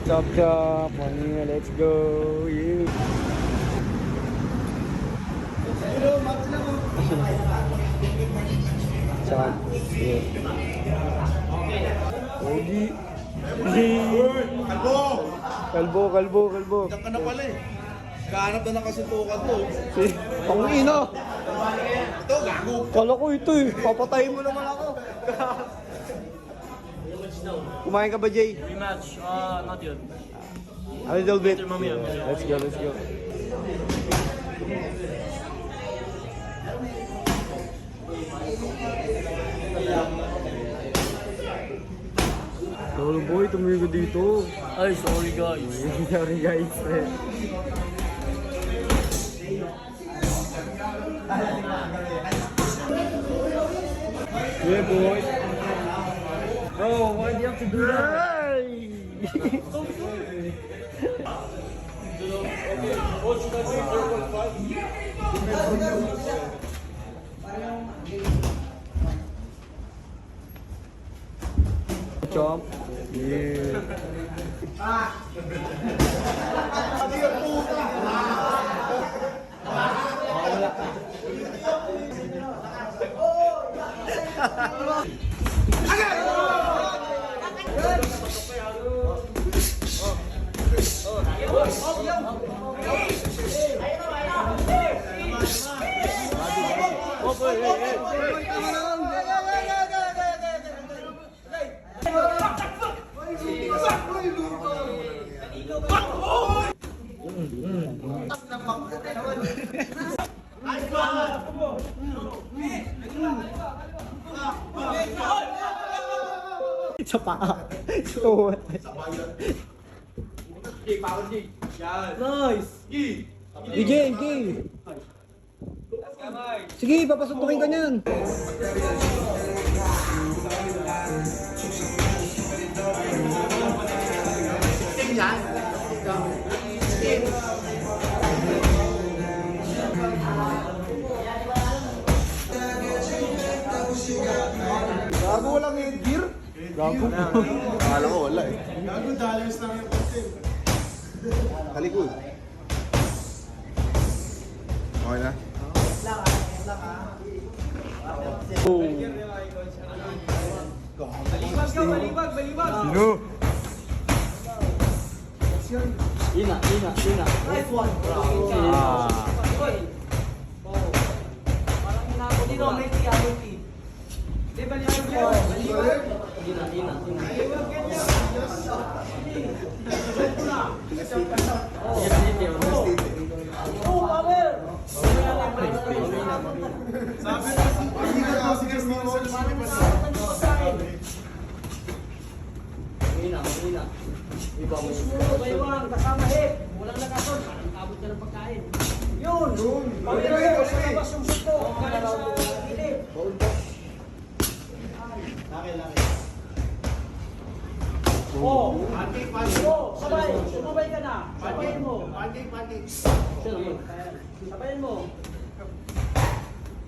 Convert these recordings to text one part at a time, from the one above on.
Chop chop, Manila, let's go. Yeah. Chop. Yeah. Ogi. Kalbo. Diyan ka na pala eh. Kahanap na nakasutukan mo. Pangina. Ito, gago. Kala ko ito eh. Papatayin mo naman ako. Kumain ka ba, Jay? Rematch, not yet. A little bit. Mamaya. Let's go. Tolo boy, tumigo dito. Ay, sorry guys. Sorry guys. Yeah boy. Bro, why do you have to do that? Chomp. Yeah. Sa paa. So, nice. Sige. Sige, papasutukin ka niyan. Gago, walang headgear. Gago. Akala ko wala eh. Gago, dollars lang yung content. Kalikod. Okay na? Oh. Sino? Ina. Ah. Kasama hip, walang nakason, abot ka ng pagkain. Yun! Pag-ilagay sa labas yung suko, galing sa gilid. Oh, sabay, sumabay ka na. Sabayin mo. Sabayin mo.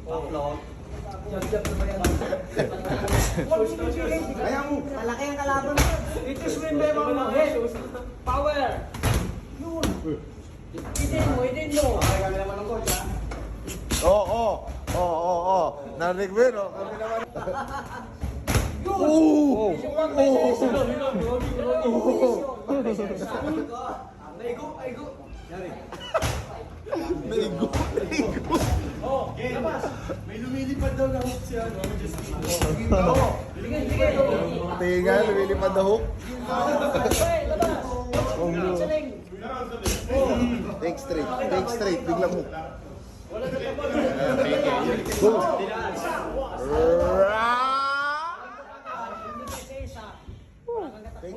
Upload. Ayaw mo. Malaki ang kalaban mo. Ito swim by mo. Head. Power. Yun. Idin mo. Kami naman ng coach ha? Oo. Narinig mo yun oh. Kami naman. Oh. Naigo. Oh, labas. May lumilipad daw na hook siya. Bigay. Tingnan, lumilipad na hook. Hey, labas. Saling. Take straight. Biglang hook. Go.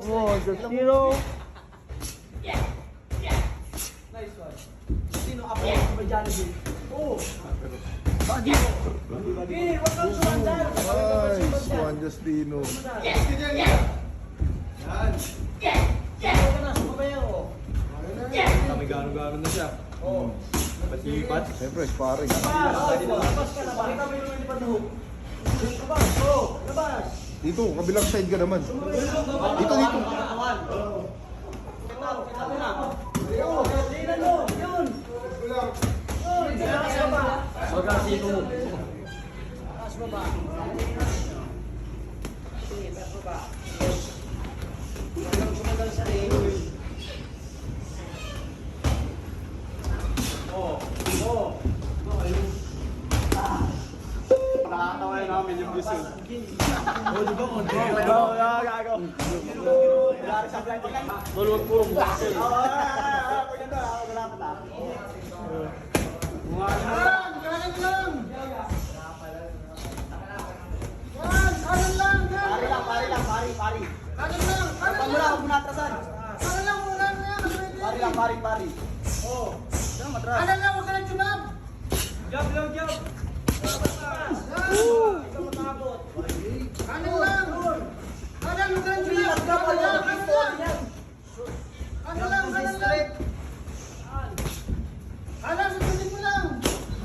Oh, just zero. Nice one. Sino ako? Ba Jollibee? Oo. Okay, huwag kang sumandal. Ay, Juan Justino. Sumabaw ka na, sumabayaw. Kami gano'n na siya. Oo. Pasipat. Siyempre, sparring. Labas ka na, bakit kami naman di pa tuhog? Labas, oo, labas. Dito, kabilang side ka naman. Dito. Tingnan mo, yun. Taas baba. Magkasino mo. Taas baba. Sige, taas baba. Huwag kang sumandal sa ring. Nakakaway namin yung gusto. Maluwag puro mukha sa'yo.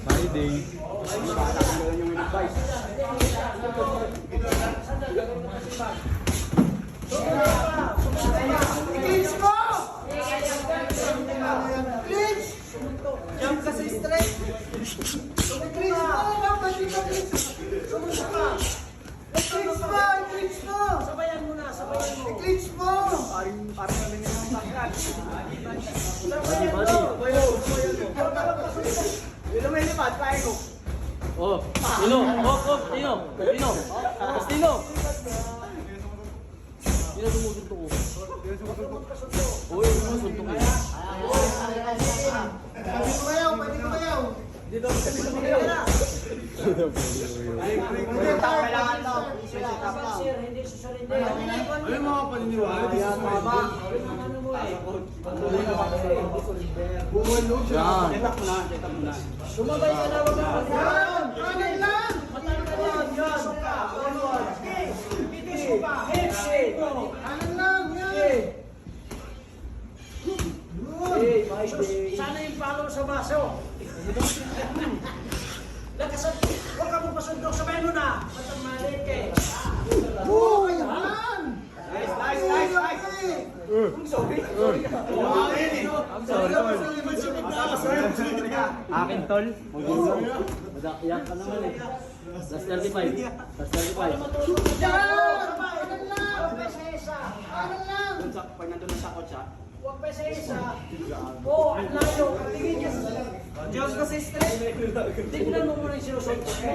Friday. Jump ka sa straight. Sabayan mo na, sabayan mo. Oh, Tino. Oh, Tino. Tino. Tino. Tino sumusuntok ko. Oh, yung sumusuntok ko. Hindi susurrender. Ano yung mga paniniwala? Di sa Yan. Sumabay ka na, wag ka yan. Matanggal yan. Bitis mo pa. Sana yung palo sa baso. Lakasan. Huwag ka mo pasundok. Sabayan mo na. Matang malit eh. Akin, tol. Madakiyak ka naman eh. Last 35. Last 35. Huwag pa sa isa. Oo, ang layo. Tingin niya sa... Diyos ka sa stress. Tignan mo muna yung sinusuntok mo.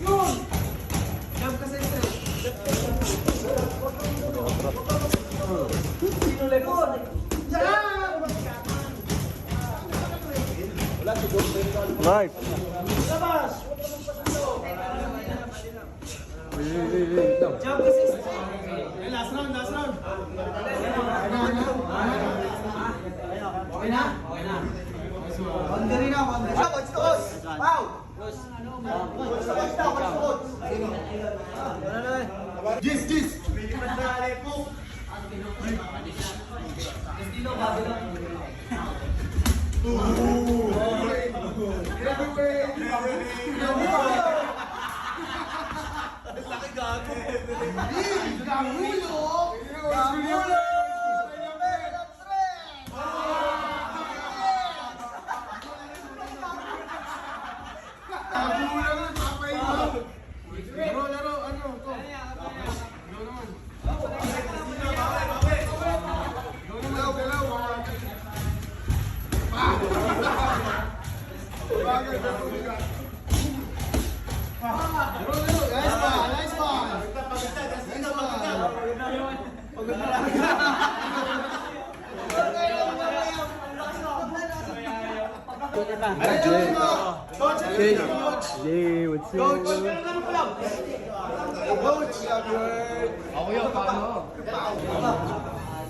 Yun! Diyos ka sa stress. Sinulikod. Right. Labas! Huwag ka mong pasundok. Jump ka sa stress. Last round. Jis! Jay, what's up?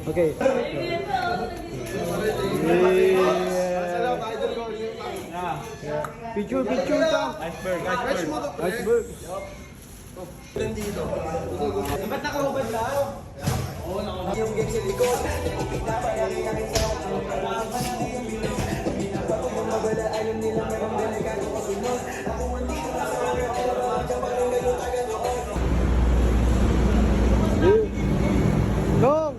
Okay. Yeah. Picture, picture ka. Iceberg, iceberg. Iceberg. Ba't nakahubad na? Oo, nakahubad. Yung game sa likod. Long!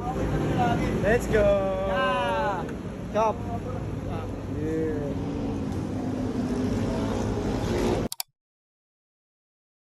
Let's go! Ah! Chop!